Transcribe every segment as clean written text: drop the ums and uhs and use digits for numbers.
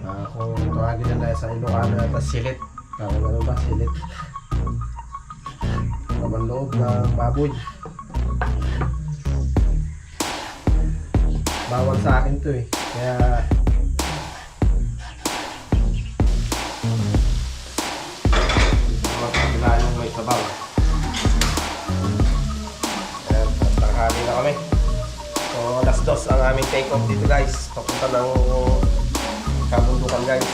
Kung tawagin nila sa Ilocano yata silit. Tawag ano ba? Silit. Laman loob ng baboy. Bawal sa akin to eh. Kaya yung may sabaw. Ayan, tanghali na kami. So, alas 2 ang aming take off dito guys. Papunta ng kabundukan guys.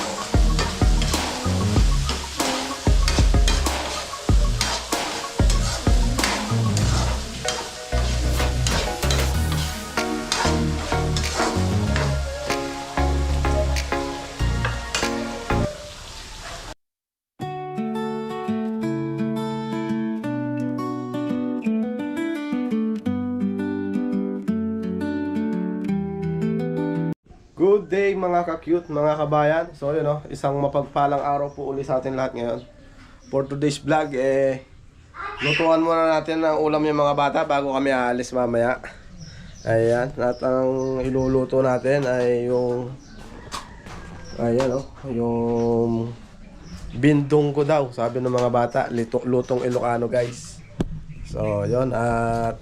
Good day mga ka-cute, mga kabayan. So yun o, isang mapagpalang araw po uli sa atin lahat ngayon. For today's vlog, lutuan muna natin ang ulam yung mga bata bago kami aalis mamaya. Ayan, at ang iluluto natin ay yung ayan o, yung bindong ko daw, sabi ng mga bata, lutong Ilocano guys. So yun, at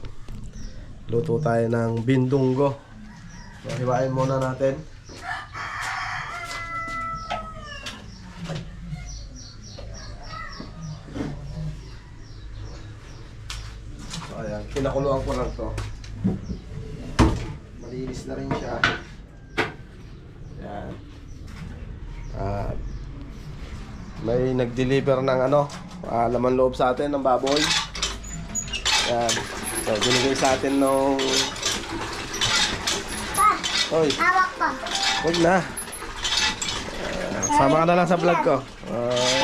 luto tayo ng bindunggo. So, hiwain muna natin. So, ayan. Pinakuluan ko lang to. Malinis na rin siya. Ayan. At may nag-deliver ng laman loob sa atin ng baboy. Ayan. So, binigay sa atin nung oy, hawak ko. huwag na. Sama ka na lang sa vlog ko.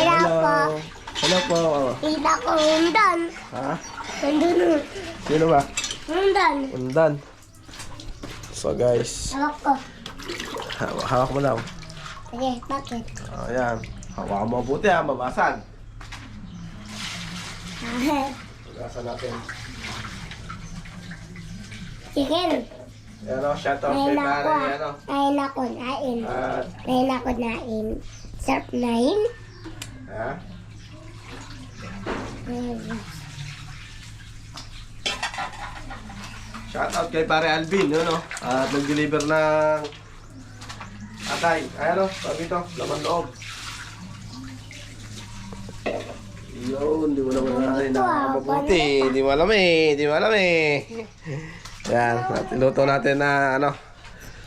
Hello. Hello po. Tita ko, undan. Ha? Undan. Sino ba? Undan. Undan. So guys, Hawak ko. hawak mo daw. Sige, bakit? Ayan. Hawak mo mabuti ha, mabasag. Basasan natin. Chicken. Ayan o, shout out kay Karen. Ayan o. Nain ako, nain. At, Nain ako, nain. Sarap nain. ha? Shout out kay Pare Alvin, yun o. At nag-deliver ng atay. Ayan o, sabi ito, laman loob. Yun, di mo naman mabuti. Di mo alam eh, di mo alam eh. Yan, luto natin na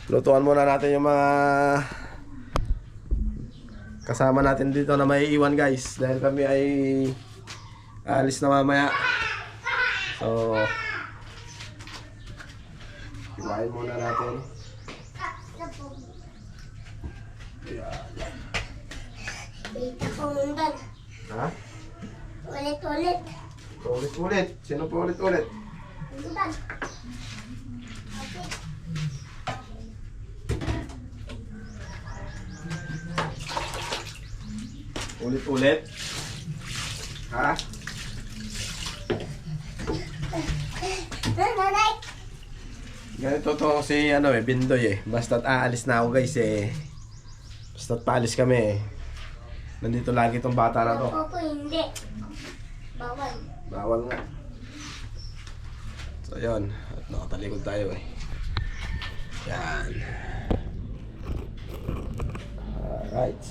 lutuan muna natin yung mga kasama natin dito na may iwan guys. Dahil kami ay alis na mamaya. So, iwain muna natin. Tita ko, undan. Ha? Ulit-ulit. Ulit-ulit. Sino po ulit-ulit? Undan. Ulit-ulit? Ha? Nanay. Ganito to si Bindoy eh. Basta't aalis na ako guys eh. Basta't paalis kami eh. Nandito lagi tong bata na to. Ako hindi. Bawal. Bawal nga. So yun. At nakatalikod tayo eh. Yan. Alright.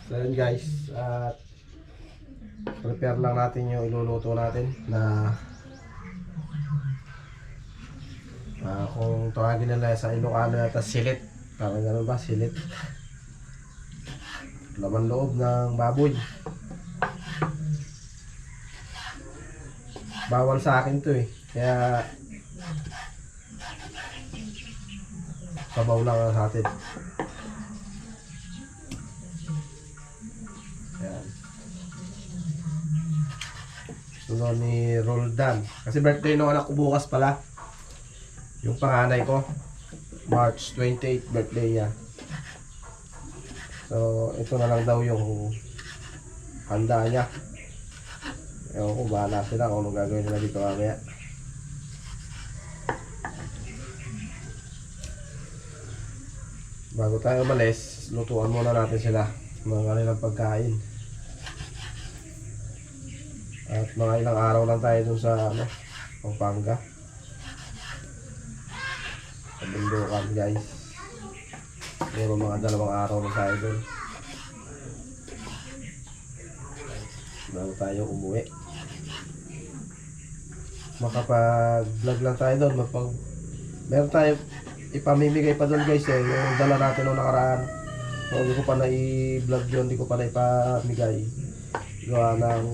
So yun guys, at prepare lang natin yung iluluto natin na kung tawagin nila sa Ilocano yata silit. Parang gano'n ba? Silit. Laman loob ng baboy. Bawal sa akin to eh. Kaya sabaw lang ang sa atin. Ayan. Sunod ni Roldan. Kasi birthday ng anak ko bukas pala. Yung panganay ko. March 28 birthday niya. So ito na lang daw yung handa niya. Ewan ko, bahala sila kung anong gagawin nila dito mamaya. Bago tayo umalis, lutuan muna natin sila mga kanilang pagkain. At mga ilang araw lang tayo dun sa Pampanga. Sa bundukan guys. Siguro mga 2 araw lang tayo dun. Bago tayo umuwi. Makapag-vlog lang tayo doon. Meron tayo ipamimigay pa doon guys eh. Yung dala natin noong nakaraan. So, hindi ko pa na i-vlog yun. Hindi ko pa na ipamigay. Gawa ng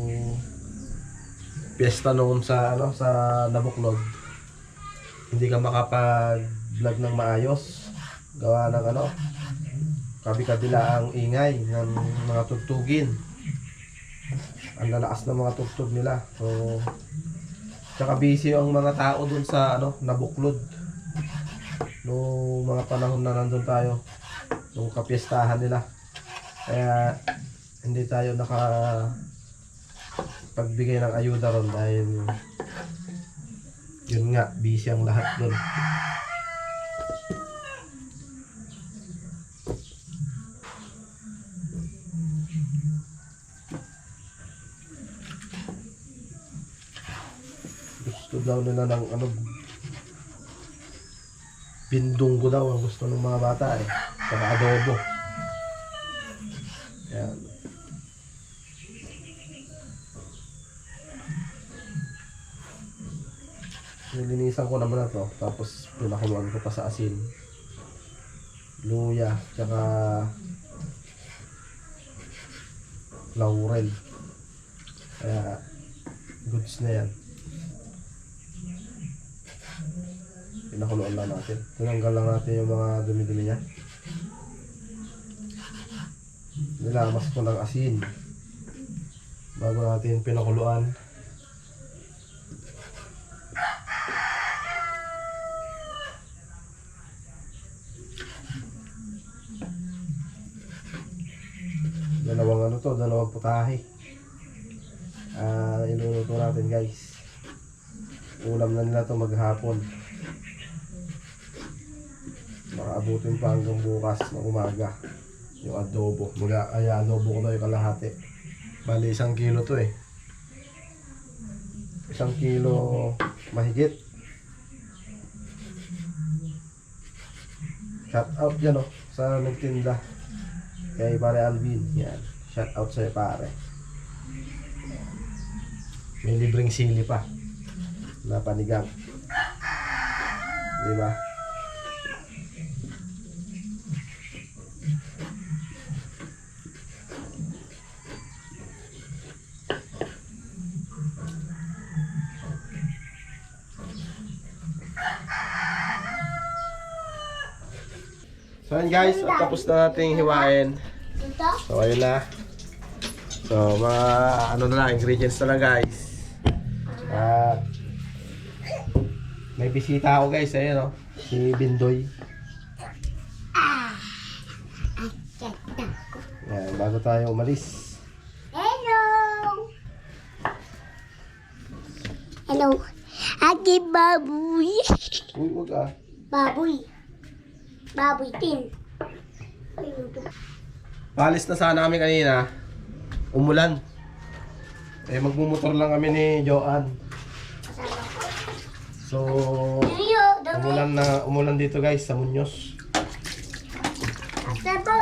piyesta noon sa sa Nabuklod. Hindi ka makapag-vlog ng maayos. Gawa ng kabi-kabila ang ingay ng mga tugtugin. Ang lalakas ng mga tugtog nila. So, tsaka busy ang mga tao dun sa Nabuklod. Noong mga panahon na nandun tayo, nung kapiestahan nila. Kaya hindi tayo pagbigay ng ayuda ron dahil yun nga, busy ang lahat dun. Gusto daw nila ng bindunggo daw ang gusto ng mga bata eh. Saka adobo. Yan. Nilinisan ko naman na to. Tapos pinakuluan ko pa sa asin. Luya. Tsaka laurel. Kaya goods na yan. Pinakuluan lang natin. Tinanggal lang natin yung mga dumi-dumi niya. Nilamas ko ng asin bago natin pinakuluan. Dalawang putahe. Iluluto natin guys. Ulam na nila to maghapon. Makaabutin pa hanggang bukas ng umaga yung adobo. Adobo ko na yung kalahati. Bali 1 kilo to eh. 1 kilo mahigit. Shout out yan sa nagtinda kay pare Alvin. Yan. Shout out sa'yo pare. May libreng sili pa na panigang. Diba? So yun guys, at tapos na nating hiwain. So ayun na. So mga na lang, ingredients na lang guys. At may bisita ako guys, ayun si Bindoy. Yan, bago tayo umalis. Hello! Hello. Agi baboy. Uy, wag ah. Baboy. Baboy tin. Palis na sana kami kanina. Umulan. Eh magmumotor lang kami ni Joanne. So umulan dito guys sa Muñoz.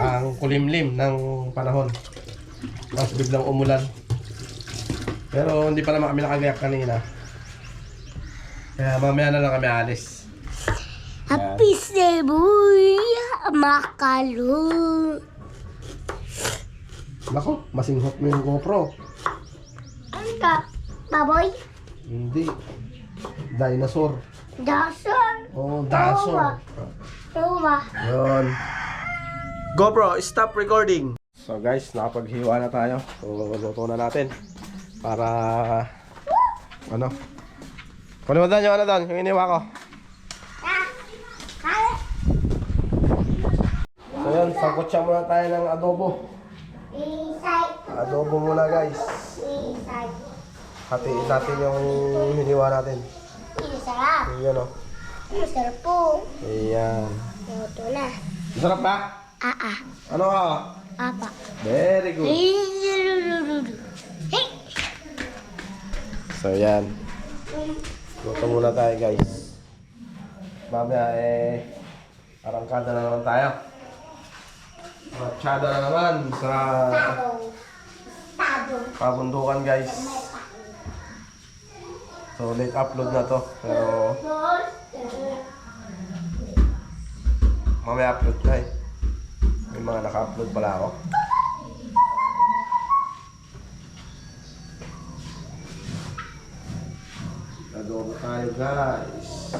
Ang kulimlim ng panahon. Tapos biglang umulan. Pero hindi pa naman kami nakagayak kanina. Kaya mamaya na lang kami alis. Happy boy. Makalo. Nako, masinghot mo yung GoPro. Ano ka? Baboy? Hindi. Dinosaur. Dinosaur? Oh, dinosaur. Tuwa. Yun. GoPro, stop recording. So guys, nakapaghiwa na tayo. So, luto na natin. Para Kalimutan nyo doon, yung iniwa ko. So yun, sangkotsa muna tayo ng adobo. Adobo muna guys. Hatiin natin yung hiniwa natin. Masarap. Ayan o. Masarap po. Ayan. Ito na. Masarap ba? Ano ka? Apa. Very good. Hey! So yan. Luto muna tayo guys. Mamaya arangkada na naman tayo. Matsyada na naman sa pabundukan guys. So late upload na to. Pero mamaya upload na eh. May mga naka-upload pala ako. Adobo tayo guys.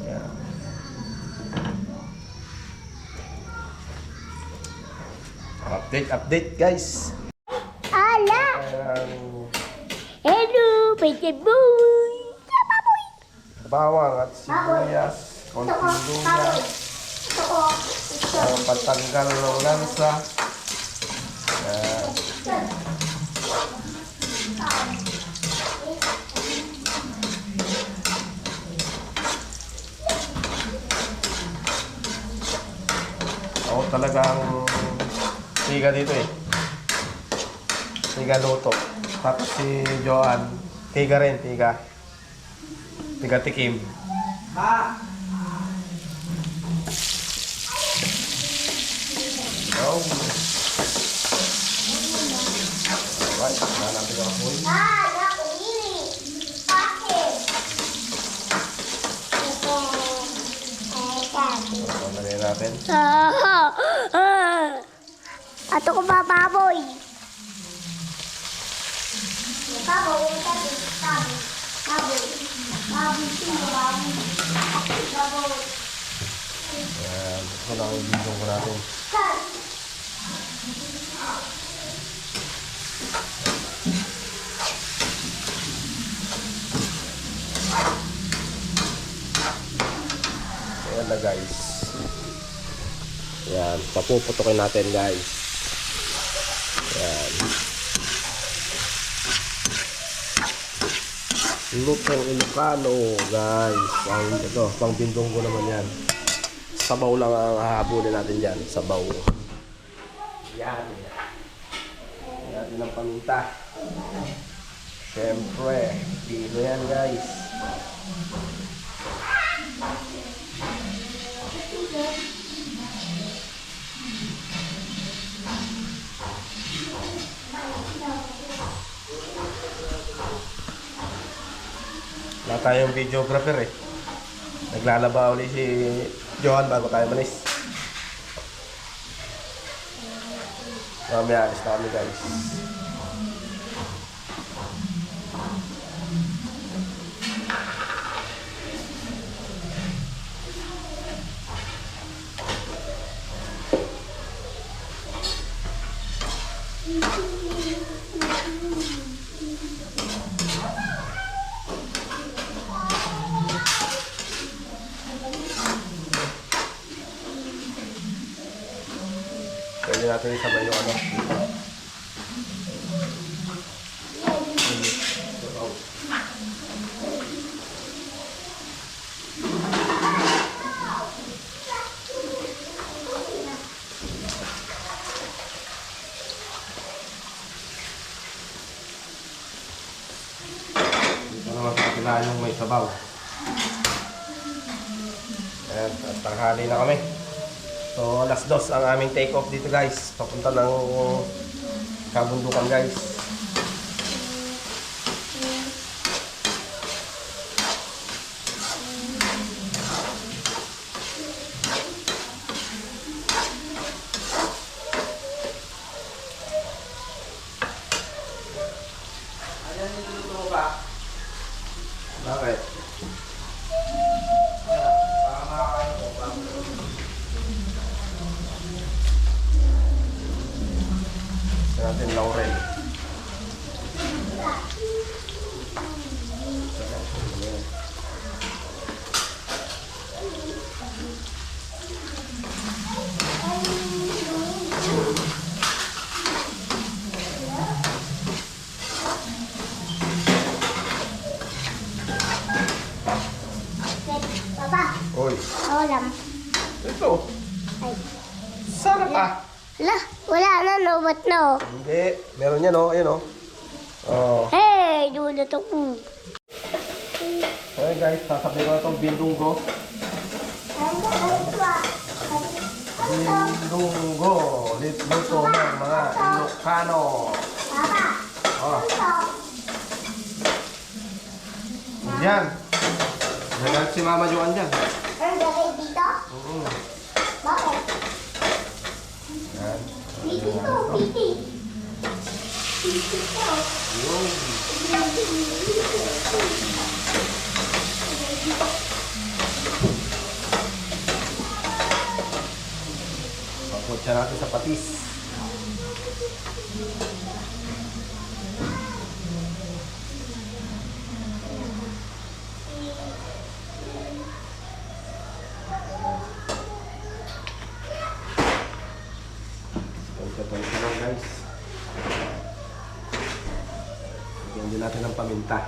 Yan. Update guys. Ala! Ayan. Hello, Peter Boy! Baboy! Bawang at sibuyas. Konting luya. Patanggal ng lansa. Ayan. Ako talagang tiga dito eh. Tiga luto. Tapos si Joan, tiga rin, tiga. Tiga tikim. Oh. Right, natin ang apoy. Naku, ini! Bakit? Lagyan natin. Ato ko ba baboy? Baboy, baboy, baboy, baboy, baboy, baboy, baboy. Ayan, ito lang yung video ko natin. Ayan na guys. Ayan, papuputokin natin guys. Ayan. Lutong Ilocano guys. Ang ito, pang bindong ko naman yan. Sabaw lang ang hahabulin natin dyan. Sabaw. Yan. Yan natin ang paminta. Siyempre, pilo yan guys. Wala tayong videographer eh. Naglalaba ulit si Johan bago tayo malis. Mamaya alis na kami guys. Pwede natin isabay yung ano. Dito naman sa kapila yung may sabaw. Ayan, at tanghali na kami. So, alas 2 ang aming take off dito guys. Papunta ng kabundukan guys. Ayan, niluluto mo ba? Bakit? Natin laurel. ulam? Ito. Ay. Sarap ah. Ala, wala na, no? Ba't no? Hindi. Meron yan oh. Ayun oh. Oh. Hey, luluto ko. Okay guys, sasabihin ko na itong bindunggo. Bindunggo. Luto ng mga Ilocano. Papa, Oh. ito. Yan. Nagalit si Mama Joan dyan. Ang gagay dito? Bakit? Yan. Piti to, piti. Piti to. Yung. Pagkutsa natin sa patis. Pagkutsa lang guys. Lagyan din natin ng paminta.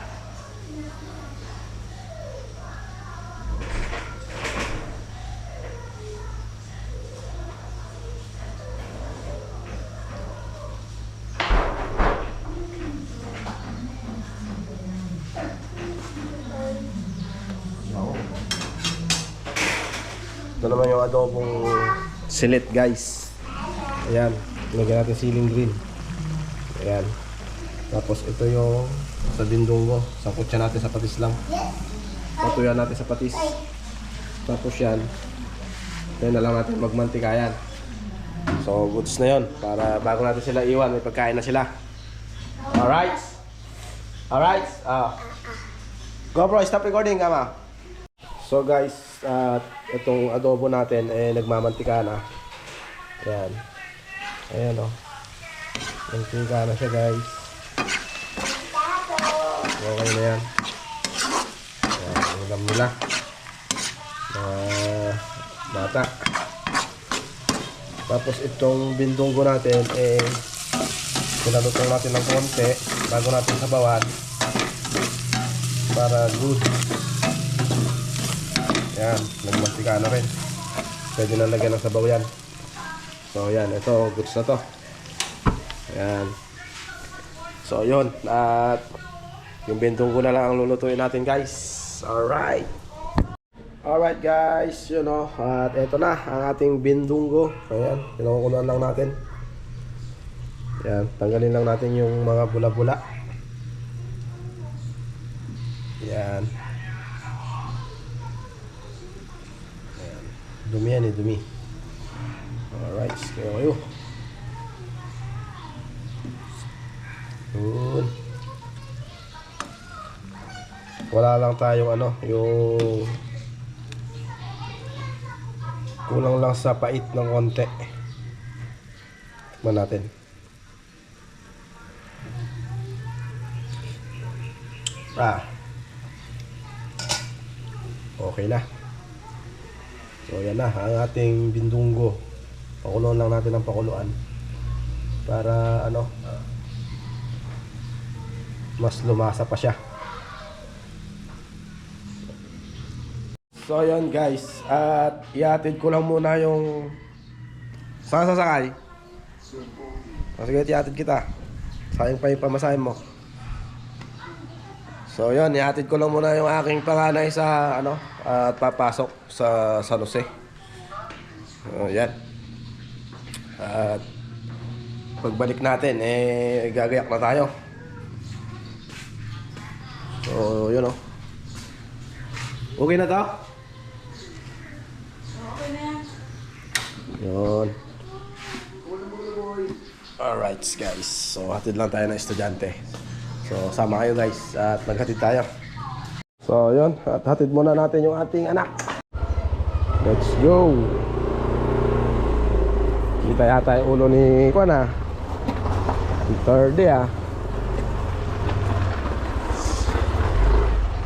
Ito naman yung adobong silit guys. Ayan, lagyan natin siling green. Ayan. Tapos ito yung sa bindunggo. Sangkot siya natin sa patis lang. Patuyan natin sa patis. Tapos yan. Kaya na lang natin magmantikayan. So goods na yon. Para bago natin sila iwan, may pagkain na sila. Alright? Alright? Go bro, stop recording kama. So guys, itong adobo natin nagmamantika na. Ayan. Ayan o. Mantika na siya guys. Okay na yan. Ayan, ang ulam nila. Bata. Tapos itong bindunggo natin, pinalutong natin ng konti bago natin sabawan. Para good. Ayan, nagmantika na rin. Pwede na lagyan ng sabaw yan. So yan, ito, goods na to. Ayan. So yun, at yung bindunggo na lang ang lulutuin natin guys. Alright. Alright guys, you know, at eto na ang ating bindunggo. Ayan, pinakukuluan lang natin. Ayan, tanggalin lang natin yung mga bula-bula. Ayan. Ayan. Dumi yan dumi. Alright, kaya kayo. Good. Wala lang tayong yung kulang lang sa pait ng konti. Tikman natin. Okay na. So yan na ang ating bindunggo. Pakuluan lang natin ang pakuluan para mas lumasa pa siya. So yun guys, at ihatid ko lang muna yung saan sasakay? Sige, ihatid kita. Sayang pa yung pamasahin mo. So yun, ihatid ko lang muna yung aking panganay sa at papasok sa San Jose. Yan. At pagbalik natin, gagayak na tayo. So yun okay na to? Okay na yan. Yun. Alright guys, so hatid lang tayo ng estudyante. So sama kayo guys at maghatid tayo. So yun, at hatid muna natin yung ating anak. Let's go. Kita yata yung ulo ni Kwan Third day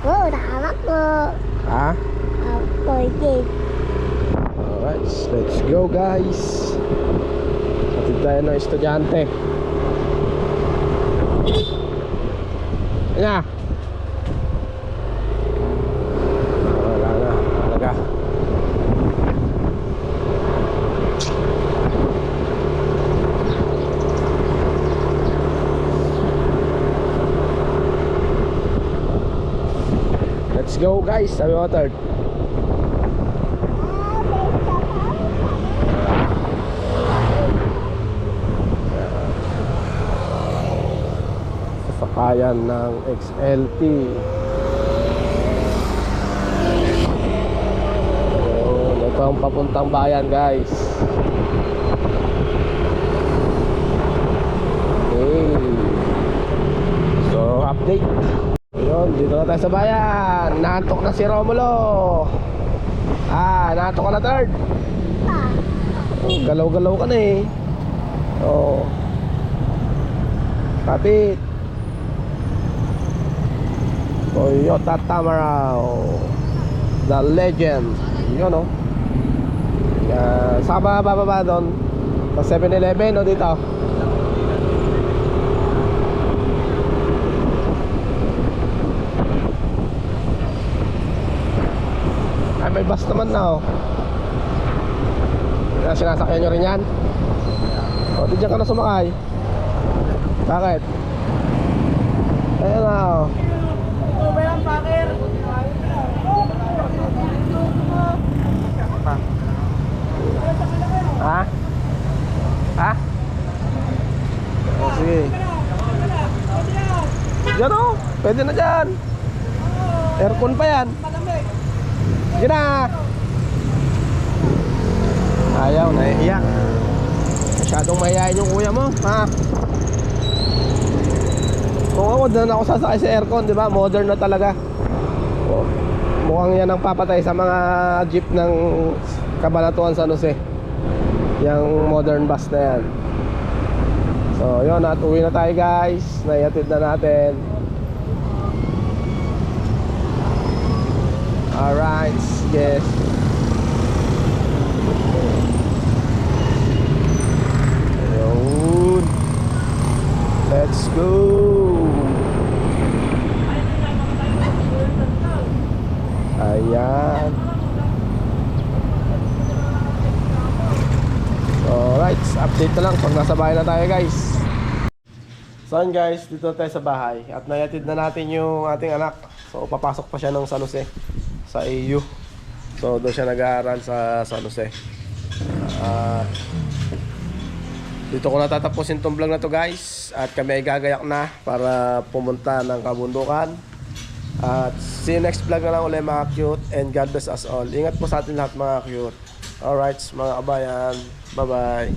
Wow, nakamak mo. Pwede. Alright, let's go guys. Hatid tayo ng estudyante. Ayan. Wala na, talaga. go guys, sabi mo third. Sasakayan ng XLT. Ito ang papuntang bayan guys. Okay. So update. Ayun, dito na tayo sa bayan. Naantok na si Romulo. Naantok ka na third. Galaw-galaw ka na eh. Oh. Kapit. Toyota Tamaraw, the legend. Yun o. Saka ba bababa doon? Sa 7-Eleven o dito? Ay, may bus naman na o. Sinasakyan nyo rin yan? O, di dyan ka na sumakay. Bakit? Ayan na o. Ha? Ha? Sige. Diyan o, pwede na dyan. Aircon pa yan. Sige na. Ayaw, nahihiya. Masyadong mahihayin yung kuya mo, ha? Kung ako, doon ako sasakay sa aircon, di ba? Modern na talaga. Oh, mukhang yan ang papatay sa mga jeep ng Cabanatuan San Jose. Yung modern bus na yan. So yun, at uwi na tayo guys. Naihatid na natin. Alright, yes. Ayun. Let's go. Ayan. Alright, update na lang pag nasa bahay na tayo guys. So yun guys, dito tayo sa bahay. At nayatid na natin yung ating anak. So papasok pa siya ng San Jose, sa AU. So doon siya nag-aaral sa San Jose. Dito ko natatapusin tong vlog na to guys. At kami ay gagayak na para pumunta ng kabundukan. At see you next vlog na lang ulit mga cute. And God bless us all. Ingat po sa atin lahat mga cute. Alright mga kabayan, bye bye.